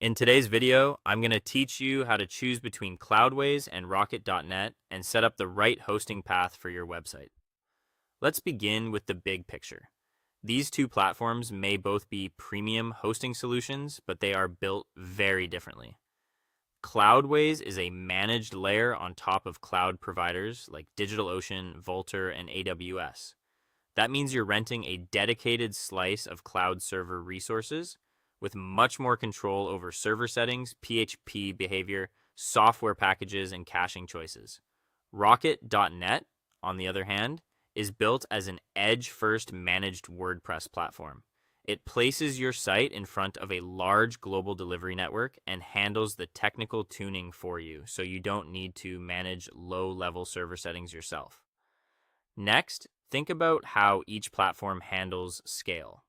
In today's video, I'm going to teach you how to choose between Cloudways and Rocket.net and set up the right hosting path for your website. Let's begin with the big picture. These two platforms may both be premium hosting solutions, but they are built very differently. Cloudways is a managed layer on top of cloud providers like DigitalOcean, Vultr, and AWS. That means you're renting a dedicated slice of cloud server resources with much more control over server settings, PHP behavior, software packages, and caching choices. Rocket.net, on the other hand, is built as an edge-first managed WordPress platform. It places your site in front of a large global delivery network and handles the technical tuning for you, so you don't need to manage low-level server settings yourself. Next, think about how each platform handles scale.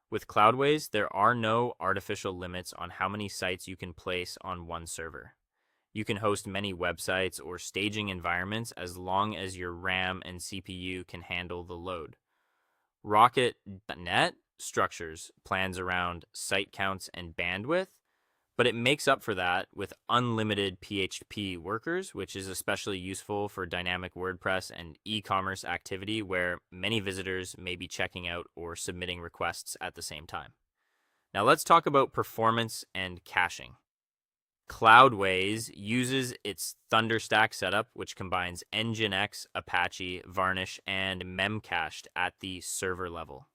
With Cloudways, there are no artificial limits on how many sites you can place on one server. You can host many websites or staging environments as long as your RAM and CPU can handle the load. Rocket.net structures plans around site counts and bandwidth, but it makes up for that with unlimited PHP workers, which is especially useful for dynamic WordPress and e-commerce activity where many visitors may be checking out or submitting requests at the same time. Now let's talk about performance and caching. Cloudways uses its Thunderstack setup, which combines Nginx, Apache, Varnish, and Memcached at the server level.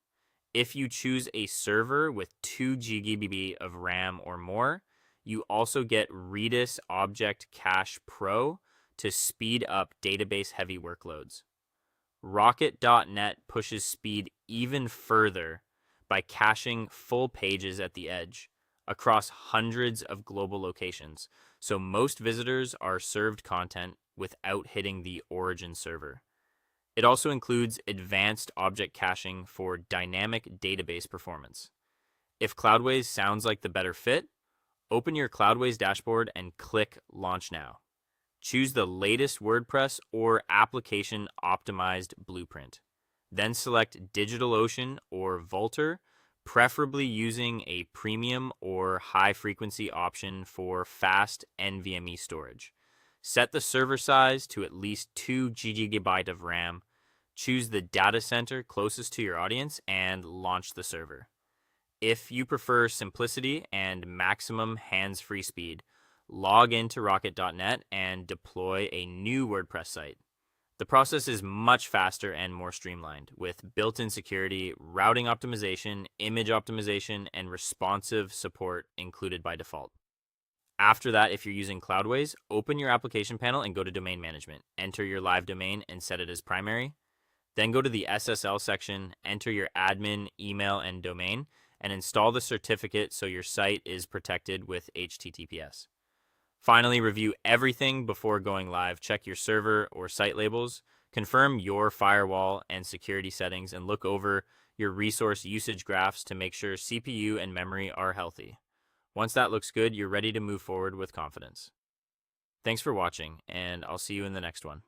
If you choose a server with 2 GB of RAM or more, you also get Redis Object Cache Pro to speed up database-heavy workloads. Rocket.net pushes speed even further by caching full pages at the edge across hundreds of global locations, so most visitors are served content without hitting the origin server. It also includes advanced object caching for dynamic database performance. If Cloudways sounds like the better fit, open your Cloudways dashboard and click Launch Now. Choose the latest WordPress or application optimized blueprint. Then select DigitalOcean or Vultr, preferably using a premium or high frequency option for fast NVMe storage. Set the server size to at least 2 GB of RAM. Choose the data center closest to your audience and launch the server. If you prefer simplicity and maximum hands-free speed, log into Rocket.net and deploy a new WordPress site. The process is much faster and more streamlined, with built-in security, routing optimization, image optimization, and responsive support included by default. After that, if you're using Cloudways, open your application panel and go to Domain Management. Enter your live domain and set it as primary. Then go to the SSL section, enter your admin, email, and domain, and install the certificate so your site is protected with HTTPS. Finally, review everything before going live. Check your server or site labels, confirm your firewall and security settings, and look over your resource usage graphs to make sure CPU and memory are healthy. Once that looks good, you're ready to move forward with confidence. Thanks for watching, and I'll see you in the next one.